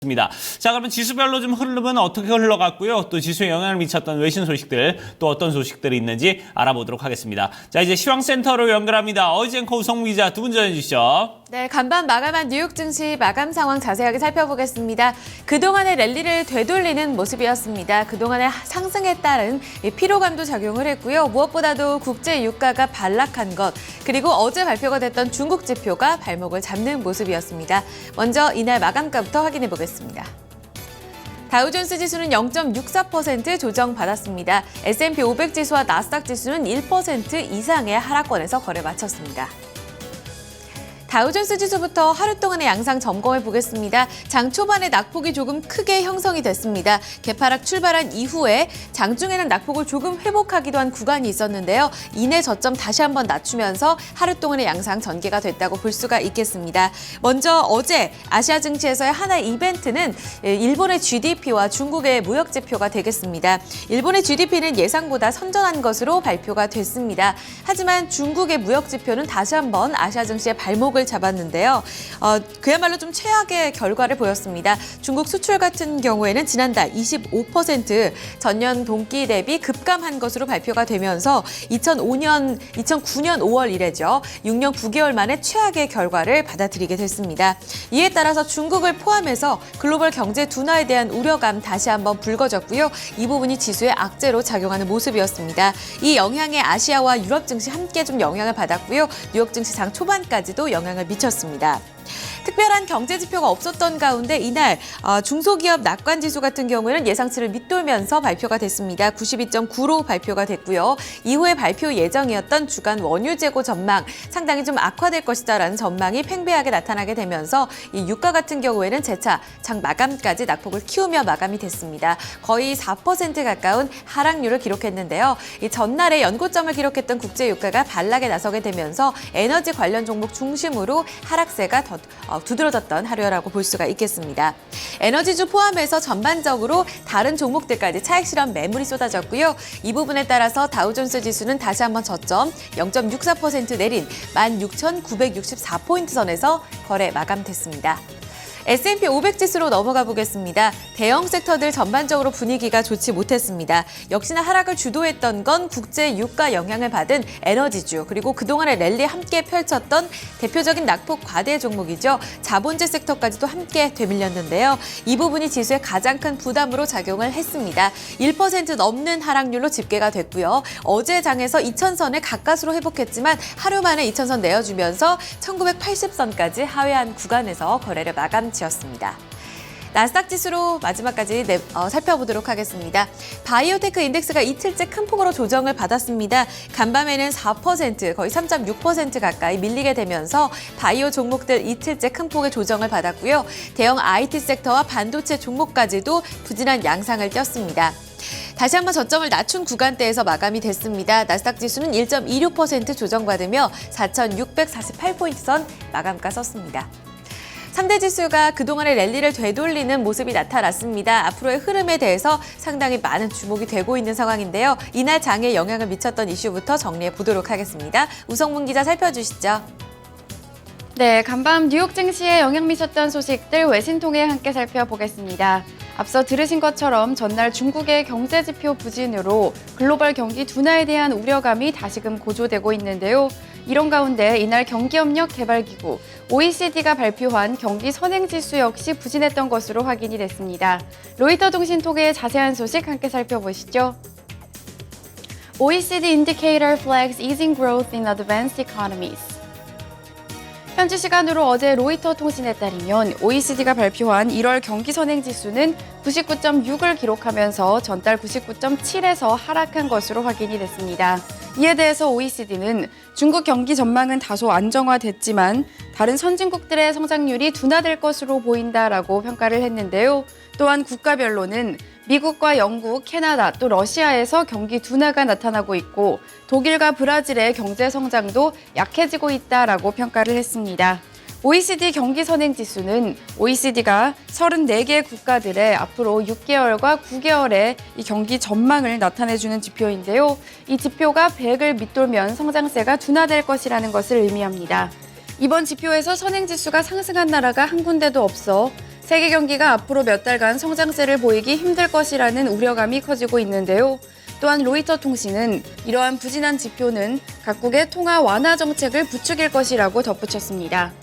입니다. 자, 그러면 지수별로 좀 흐름은 어떻게 흘러갔고요. 또 지수에 영향을 미쳤던 외신 소식들, 또 어떤 소식들이 있는지 알아보도록 하겠습니다. 자, 이제 시황센터로 연결합니다. 어이젠커 우성무 기자 두 분 전해주시죠. 네, 간밤 마감한 뉴욕 증시 마감 상황 자세하게 살펴보겠습니다. 그동안의 랠리를 되돌리는 모습이었습니다. 그동안의 상승에 따른 피로감도 작용을 했고요. 무엇보다도 국제 유가가 반락한 것, 그리고 어제 발표가 됐던 중국 지표가 발목을 잡는 모습이었습니다. 먼저 이날 마감가부터 확인해 보겠습니다. 다우존스 지수는 0.64% 조정받았습니다. S&P 500 지수와 나스닥 지수는 1% 이상의 하락권에서 거래 마쳤습니다. 다우존스 지수부터 하루 동안의 양상 점검해 보겠습니다. 장 초반에 낙폭이 조금 크게 형성이 됐습니다. 개파락 출발한 이후에 장중에는 낙폭을 조금 회복하기도 한 구간이 있었는데요. 이내 저점 다시 한번 낮추면서 하루 동안의 양상 전개가 됐다고 볼 수가 있겠습니다. 먼저 어제 아시아 증시에서의 하나의 이벤트는 일본의 GDP와 중국의 무역 지표가 되겠습니다. 일본의 GDP는 예상보다 선전한 것으로 발표가 됐습니다. 하지만 중국의 무역 지표는 다시 한번 아시아 증시의 발목을 잡았는데요. 그야말로 좀 최악의 결과를 보였습니다. 중국 수출 같은 경우에는 지난달 25% 전년 동기 대비 급감한 것으로 발표가 되면서 2009년 5월 이래죠. 6년 9개월 만에 최악의 결과를 받아들이게 됐습니다. 이에 따라서 중국을 포함해서 글로벌 경제 둔화에 대한 우려감 다시 한번 불거졌고요. 이 부분이 지수에 악재로 작용하는 모습이었습니다. 이 영향에 아시아와 유럽 증시 함께 좀 영향을 받았고요. 뉴욕 증시 장 초반까지도 영향을 미쳤습니다. 특별한 경제 지표가 없었던 가운데 이날 중소기업 낙관지수 같은 경우에는 예상치를 밑돌면서 발표가 됐습니다. 92.9로 발표가 됐고요. 이후에 발표 예정이었던 주간 원유 재고 전망 상당히 좀 악화될 것이다라는 전망이 팽배하게 나타나게 되면서 이 유가 같은 경우에는 재차 장 마감까지 낙폭을 키우며 마감이 됐습니다. 거의 4% 가까운 하락률을 기록했는데요. 이 전날에 연고점을 기록했던 국제 유가가 반락에 나서게 되면서 에너지 관련 종목 중심으로 하락세가 더 두드러졌던 하루라고 볼 수가 있겠습니다. 에너지주 포함해서 전반적으로 다른 종목들까지 차익 실현 매물이 쏟아졌고요. 이 부분에 따라서 다우존스 지수는 다시 한번 저점 0.64% 내린 16,964포인트 선에서 거래 마감됐습니다. S&P 500 지수로 넘어가 보겠습니다. 대형 섹터들 전반적으로 분위기가 좋지 못했습니다. 역시나 하락을 주도했던 건 국제 유가 영향을 받은 에너지주, 그리고 그동안의 랠리 함께 펼쳤던 대표적인 낙폭 과대 종목이죠. 자본재 섹터까지도 함께 되밀렸는데요. 이 부분이 지수에 가장 큰 부담으로 작용을 했습니다. 1% 넘는 하락률로 집계가 됐고요. 어제 장에서 2,000선을 가까스로 회복했지만 하루 만에 2,000선 내어주면서 1980선까지 하회한 구간에서 거래를 마감지었습니다. 나스닥 지수로 마지막까지 살펴보도록 하겠습니다. 바이오테크 인덱스가 이틀째 큰 폭으로 조정을 받았습니다. 간밤에는 4%, 거의 3.6% 가까이 밀리게 되면서 바이오 종목들 이틀째 큰 폭의 조정을 받았고요. 대형 IT 섹터와 반도체 종목까지도 부진한 양상을 띄었습니다. 다시 한번 저점을 낮춘 구간대에서 마감이 됐습니다. 나스닥 지수는 1.26% 조정받으며 4,648포인트 선 마감가 썼습니다. 3대 지수가 그동안의 랠리를 되돌리는 모습이 나타났습니다. 앞으로의 흐름에 대해서 상당히 많은 주목이 되고 있는 상황인데요. 이날 장에 영향을 미쳤던 이슈부터 정리해 보도록 하겠습니다. 우성문 기자 살펴주시죠. 네, 간밤 뉴욕 증시에 영향 미쳤던 소식들 외신 통해 함께 살펴보겠습니다. 앞서 들으신 것처럼 전날 중국의 경제지표 부진으로 글로벌 경기 둔화에 대한 우려감이 다시금 고조되고 있는데요. 이런 가운데 이날 경기협력개발기구 OECD가 발표한 경기 선행지수 역시 부진했던 것으로 확인이 됐습니다. 로이터 통신 통해 자세한 소식 함께 살펴보시죠. OECD indicator flags easing growth in advanced economies. 현지 시간으로 어제 로이터 통신에 따르면 OECD가 발표한 1월 경기 선행 지수는 99.6을 기록하면서 전달 99.7에서 하락한 것으로 확인이 됐습니다. 이에 대해서 OECD는 중국 경기 전망은 다소 안정화됐지만 다른 선진국들의 성장률이 둔화될 것으로 보인다라고 평가를 했는데요. 또한 국가별로는 미국과 영국, 캐나다, 또 러시아에서 경기 둔화가 나타나고 있고 독일과 브라질의 경제 성장도 약해지고 있다라고 평가를 했습니다. OECD 경기 선행 지수는 OECD가 34개 국가들의 앞으로 6개월과 9개월의 이 경기 전망을 나타내주는 지표인데요. 이 지표가 100을 밑돌면 성장세가 둔화될 것이라는 것을 의미합니다. 이번 지표에서 선행지수가 상승한 나라가 한 군데도 없어 세계 경기가 앞으로 몇 달간 성장세를 보이기 힘들 것이라는 우려감이 커지고 있는데요. 또한 로이터 통신은 이러한 부진한 지표는 각국의 통화 완화 정책을 부추길 것이라고 덧붙였습니다.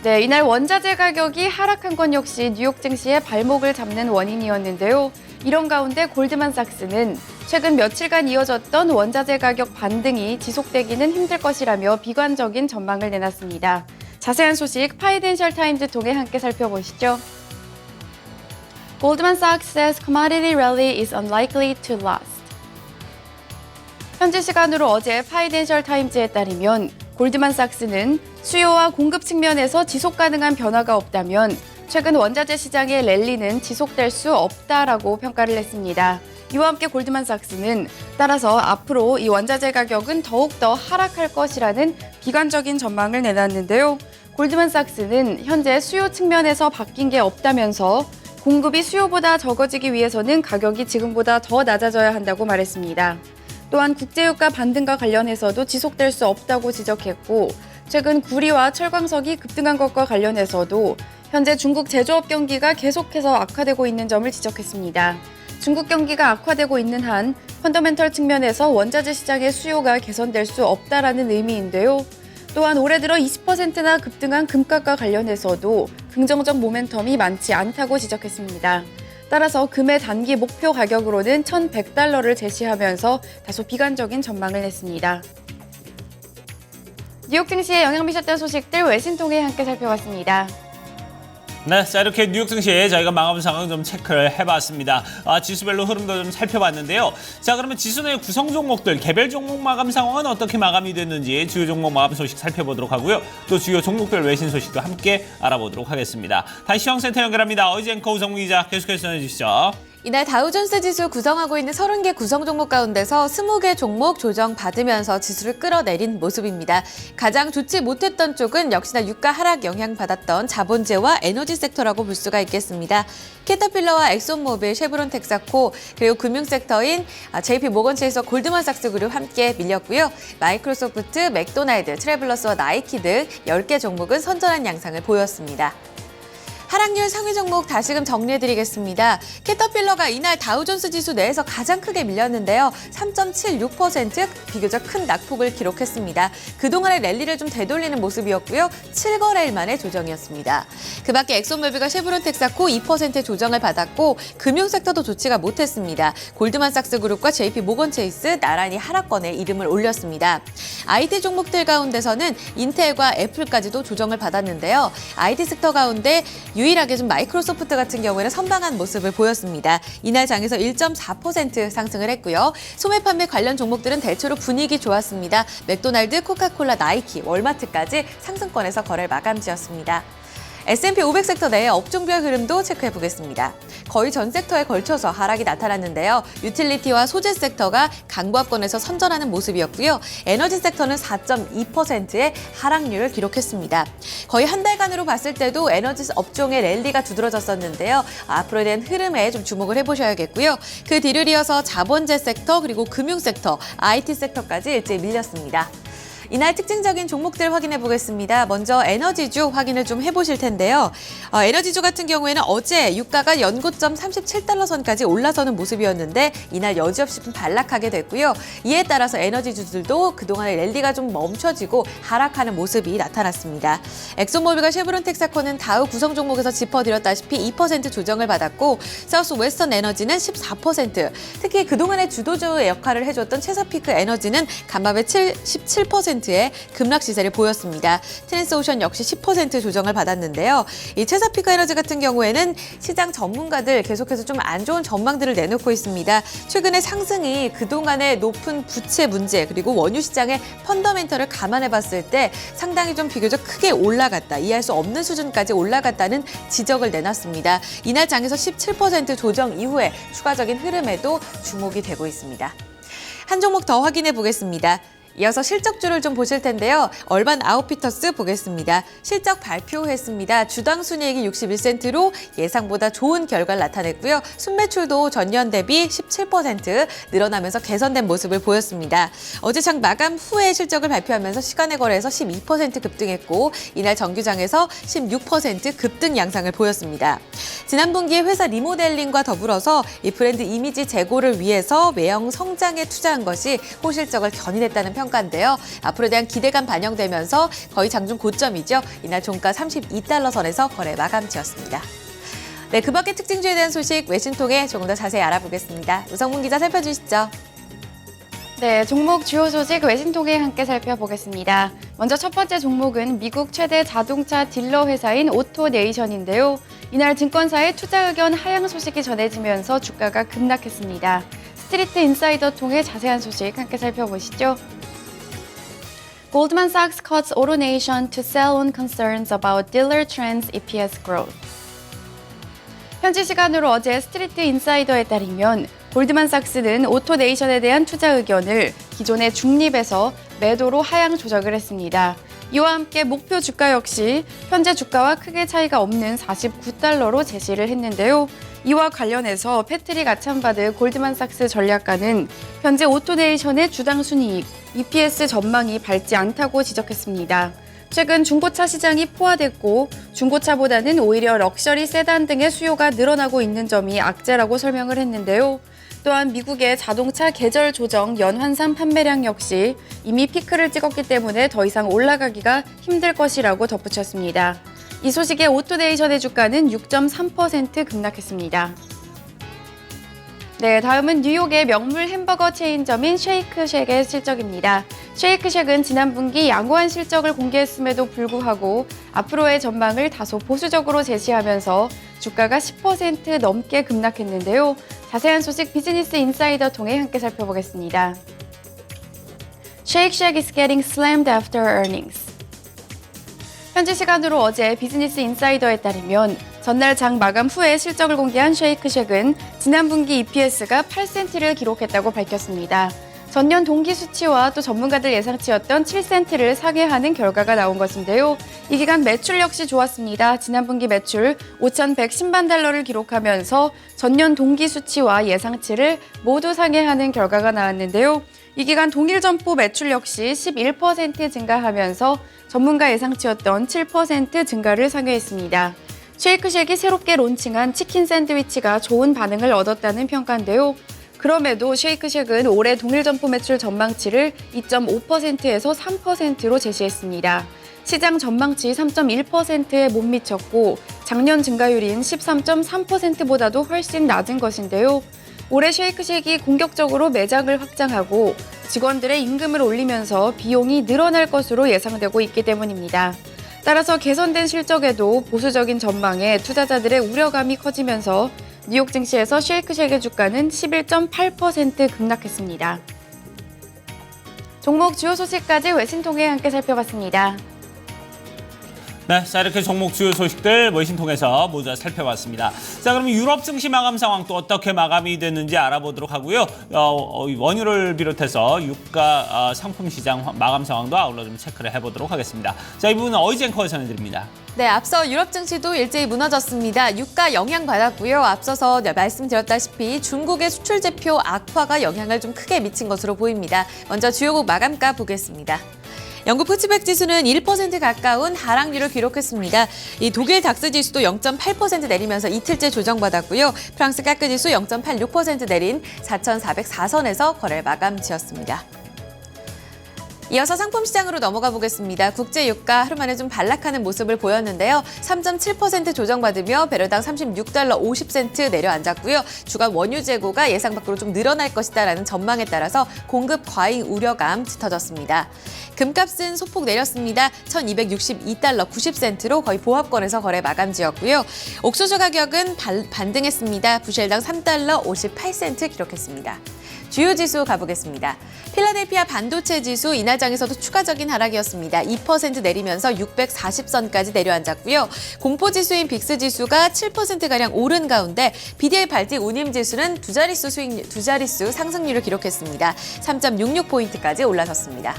네, 이날 원자재 가격이 하락한 건 역시 뉴욕 증시의 발목을 잡는 원인이었는데요. 이런 가운데 골드만삭스는 최근 며칠간 이어졌던 원자재 가격 반등이 지속되기는 힘들 것이라며 비관적인 전망을 내놨습니다. 자세한 소식 파이낸셜 타임즈 통해 함께 살펴보시죠. Goldman Sachs says commodity rally is unlikely to last. 현지 시간으로 어제 파이낸셜 타임즈에 따르면 골드만삭스는 수요와 공급 측면에서 지속 가능한 변화가 없다면 최근 원자재 시장의 랠리는 지속될 수 없다라고 평가를 했습니다. 이와 함께 골드만삭스는 따라서 앞으로 이 원자재 가격은 더욱더 하락할 것이라는 비관적인 전망을 내놨는데요. 골드만삭스는 현재 수요 측면에서 바뀐 게 없다면서 공급이 수요보다 적어지기 위해서는 가격이 지금보다 더 낮아져야 한다고 말했습니다. 또한 국제유가 반등과 관련해서도 지속될 수 없다고 지적했고 최근 구리와 철광석이 급등한 것과 관련해서도 현재 중국 제조업 경기가 계속해서 악화되고 있는 점을 지적했습니다. 중국 경기가 악화되고 있는 한 펀더멘털 측면에서 원자재 시장의 수요가 개선될 수 없다라는 의미인데요. 또한 올해 들어 20%나 급등한 금값과 관련해서도 긍정적 모멘텀이 많지 않다고 지적했습니다. 따라서 금의 단기 목표 가격으로는 1,100달러를 제시하면서 다소 비관적인 전망을 냈습니다. 뉴욕 증시에 영향 미쳤던 소식들 외신 통해 함께 살펴봤습니다. 네, 자 이렇게 뉴욕 증시에 저희가 마감 상황 좀 체크를 해봤습니다. 지수별로 흐름도 좀 살펴봤는데요. 자 그러면 지수 내 구성 종목들 개별 종목 마감 상황은 어떻게 마감이 됐는지 주요 종목 마감 소식 살펴보도록 하고요. 또 주요 종목별 외신 소식도 함께 알아보도록 하겠습니다. 다시 시황센터 연결합니다. 어이젠커 우성무 기자 계속해서 전해주시죠. 이날 다우존스 지수 구성하고 있는 30개 구성 종목 가운데서 20개 종목 조정받으면서 지수를 끌어내린 모습입니다. 가장 좋지 못했던 쪽은 역시나 유가 하락 영향받았던 자본재와 에너지 섹터라고 볼 수가 있겠습니다. 캐터필러와 엑손모빌, 쉐브론 텍사코, 그리고 금융섹터인 JP 모건체이스와 골드만삭스 그룹 함께 밀렸고요. 마이크로소프트, 맥도날드, 트래블러스와 나이키 등 10개 종목은 선전한 양상을 보였습니다. 하락률 상위 종목 다시금 정리해드리겠습니다. 캐터필러가 이날 다우존스 지수 내에서 가장 크게 밀렸는데요. 3.76% 비교적 큰 낙폭을 기록했습니다. 그동안의 랠리를 좀 되돌리는 모습이었고요. 7거래일 만의 조정이었습니다. 그 밖에 엑손모빌과 쉐브론 텍사코 2% 조정을 받았고 금융섹터도 좋지가 못했습니다. 골드만삭스 그룹과 JP 모건체이스 나란히 하락권에 이름을 올렸습니다. IT 종목들 가운데서는 인텔과 애플까지도 조정을 받았는데요. IT 섹터 가운데 유일하게 좀 마이크로소프트 같은 경우에는 선방한 모습을 보였습니다. 이날 장에서 1.4% 상승을 했고요. 소매 판매 관련 종목들은 대체로 분위기 좋았습니다. 맥도날드, 코카콜라, 나이키, 월마트까지 상승권에서 거래 마감지었습니다. S&P 500 섹터 내의 업종별 흐름도 체크해보겠습니다. 거의 전 섹터에 걸쳐서 하락이 나타났는데요. 유틸리티와 소재 섹터가 강보합권에서 선전하는 모습이었고요. 에너지 섹터는 4.2%의 하락률을 기록했습니다. 거의 한 달간으로 봤을 때도 에너지 업종의 랠리가 두드러졌었는데요. 앞으로에 대한 흐름에 좀 주목을 해보셔야겠고요. 그 뒤를 이어서 자본재 섹터 그리고 금융 섹터, IT 섹터까지 일제히 밀렸습니다. 이날 특징적인 종목들 확인해 보겠습니다. 먼저 에너지주 확인을 좀 해보실 텐데요. 에너지주 같은 경우에는 어제 유가가 연고점 37달러 선까지 올라서는 모습이었는데 이날 여지없이 좀 반락하게 됐고요. 이에 따라서 에너지주들도 그동안의 랠리가 좀 멈춰지고 하락하는 모습이 나타났습니다. 엑소모빌과 쉐브론 텍사코는 다우 구성 종목에서 짚어드렸다시피 2% 조정을 받았고 사우스 웨스턴 에너지는 14%, 특히 그동안의 주도주의 역할을 해줬던 체사피크 에너지는 간밤에 17%의 급락 시세를 보였습니다. 트랜스오션 역시 10% 조정을 받았는데요. 이 체사피크 에너지 같은 경우에는 시장 전문가들 계속해서 좀 안 좋은 전망들을 내놓고 있습니다. 최근의 상승이 그동안의 높은 부채 문제 그리고 원유 시장의 펀더멘털을 감안해 봤을 때 상당히 좀 비교적 크게 올라갔다, 이해할 수 없는 수준까지 올라갔다는 지적을 내놨습니다. 이날 장에서 17% 조정 이후에 추가적인 흐름에도 주목이 되고 있습니다. 한 종목 더 확인해 보겠습니다. 이어서 실적주를 좀 보실 텐데요. 얼반 아웃피터스 보겠습니다. 실적 발표했습니다. 주당 순이익이 61센트로 예상보다 좋은 결과를 나타냈고요. 순매출도 전년 대비 17% 늘어나면서 개선된 모습을 보였습니다. 어제 장 마감 후에 실적을 발표하면서 시간의 거래에서 12% 급등했고 이날 정규장에서 16% 급등 양상을 보였습니다. 지난 분기에 회사 리모델링과 더불어서 이 브랜드 이미지 제고를 위해서 외형 성장에 투자한 것이 호실적을 견인했다는 평가인데요. 앞으로에 대한 기대감 반영되면서 거의 장중 고점이죠. 이날 종가 32달러 선에서 거래 마감지었습니다. 네, 그 밖의 특징주에 대한 소식 외신 통해 조금 더 자세히 알아보겠습니다. 우성문 기자 살펴주시죠. 네, 종목 주요 소식 외신 통해 함께 살펴보겠습니다. 먼저 첫 번째 종목은 미국 최대 자동차 딜러 회사인 오토네이션인데요. 이날 증권사의 투자 의견 하향 소식이 전해지면서 주가가 급락했습니다. 스트리트 인사이더 통해 자세한 소식 함께 살펴보시죠. Goldman Sachs cuts AutoNation to sell on concerns about dealer trends EPS growth. 현지 시간으로 어제 스트리트 인사이더에 따르면 골드만삭스는 오토네이션에 대한 투자 의견을 기존의 중립에서 매도로 하향 조정을 했습니다. 이와 함께 목표 주가 역시 현재 주가와 크게 차이가 없는 49달러로 제시를 했는데요. 이와 관련해서 패트릭 아참바드 골드만삭스 전략가는 현재 오토네이션의 주당 순이익, EPS 전망이 밝지 않다고 지적했습니다. 최근 중고차 시장이 포화됐고 중고차보다는 오히려 럭셔리 세단 등의 수요가 늘어나고 있는 점이 악재라고 설명을 했는데요. 또한 미국의 자동차 계절 조정 연환산 판매량 역시 이미 피크를 찍었기 때문에 더 이상 올라가기가 힘들 것이라고 덧붙였습니다. 이 소식에 오토네이션의 주가는 6.3% 급락했습니다. 네, 다음은 뉴욕의 명물 햄버거 체인점인 쉐이크쉑의 실적입니다. 쉐이크쉑은 지난 분기 양호한 실적을 공개했음에도 불구하고 앞으로의 전망을 다소 보수적으로 제시하면서 주가가 10% 넘게 급락했는데요. 자세한 소식 비즈니스 인사이더 통해 함께 살펴보겠습니다. Shake Shack is getting slammed after earnings. 현지 시간으로 어제 비즈니스 인사이더에 따르면 전날 장 마감 후에 실적을 공개한 쉐이크쉑은 지난 분기 EPS가 8센트를 기록했다고 밝혔습니다. 전년 동기 수치와 또 전문가들 예상치였던 7센트를 상회하는 결과가 나온 것인데요. 이 기간 매출 역시 좋았습니다. 지난 분기 매출 5,110만 달러를 기록하면서 전년 동기 수치와 예상치를 모두 상회하는 결과가 나왔는데요. 이 기간 동일 점포 매출 역시 11% 증가하면서 전문가 예상치였던 7% 증가를 상회했습니다. 쉐이크쉑이 새롭게 론칭한 치킨 샌드위치가 좋은 반응을 얻었다는 평가인데요. 그럼에도 쉐이크쉑은 올해 동일 점포 매출 전망치를 2.5%에서 3%로 제시했습니다. 시장 전망치 3.1%에 못 미쳤고 작년 증가율인 13.3%보다도 훨씬 낮은 것인데요. 올해 쉐이크쉑이 공격적으로 매장을 확장하고 직원들의 임금을 올리면서 비용이 늘어날 것으로 예상되고 있기 때문입니다. 따라서 개선된 실적에도 보수적인 전망에 투자자들의 우려감이 커지면서 뉴욕 증시에서 쉐이크쉑의 주가는 11.8% 급락했습니다. 종목 주요 소식까지 외신 통해 함께 살펴봤습니다. 네, 자 이렇게 종목 주요 소식들 외신 통해서 모두 다 살펴봤습니다. 자, 그럼 유럽 증시 마감 상황 또 어떻게 마감이 됐는지 알아보도록 하고요. 원유를 비롯해서 유가 상품 시장 마감 상황도 아울러 좀 체크를 해보도록 하겠습니다. 자, 이 부분은 어이젠커가 전해드립니다. 네, 앞서 유럽 증시도 일제히 무너졌습니다. 유가 영향받았고요. 앞서서 말씀드렸다시피 중국의 수출 지표 악화가 영향을 좀 크게 미친 것으로 보입니다. 먼저 주요국 마감가 보겠습니다. 영국 푸츠백 지수는 1% 가까운 하락률을 기록했습니다. 이 독일 닥스 지수도 0.8% 내리면서 이틀째 조정받았고요. 프랑스 까크 지수 0.86% 내린 4,404선에서 거래를 마감 지었습니다. 이어서 상품 시장으로 넘어가 보겠습니다. 국제 유가 하루 만에 좀 반락하는 모습을 보였는데요. 3.7% 조정받으며 배럴당 36달러 50센트 내려앉았고요. 주간 원유 재고가 예상 밖으로 좀 늘어날 것이다라는 전망에 따라서 공급 과잉 우려감 짙어졌습니다. 금값은 소폭 내렸습니다. 1,262달러 90센트로 거의 보합권에서 거래 마감지었고요. 옥수수 가격은 반등했습니다. 부실당 3달러 58센트 기록했습니다. 주요 지수 가보겠습니다. 필라델피아 반도체 지수 이날장에서도 추가적인 하락이었습니다. 2% 내리면서 640선까지 내려앉았고요. 공포지수인 빅스지수가 7%가량 오른 가운데 BDI 발틱 운임지수는 두 자릿수 상승률을 기록했습니다. 3.66포인트까지 올라섰습니다.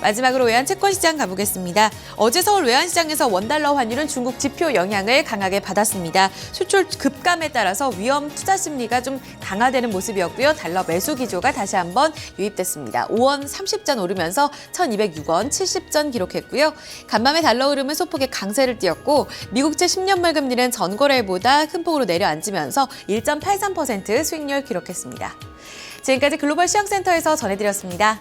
마지막으로 외환채권시장 가보겠습니다. 어제 서울 외환시장에서 원달러 환율은 중국 지표 영향을 강하게 받았습니다. 수출 급감에 따라서 위험 투자 심리가 좀 강화되는 모습이었고요. 달러 매수 기조가 다시 한번 유입됐습니다. 5원 30전 오르면서 1206원 70전 기록했고요. 간밤에 달러 흐름은 소폭의 강세를 띄었고 미국채 10년물 금리는 전거래보다 큰 폭으로 내려앉으면서 1.83% 수익률 기록했습니다. 지금까지 글로벌 시황센터에서 전해드렸습니다.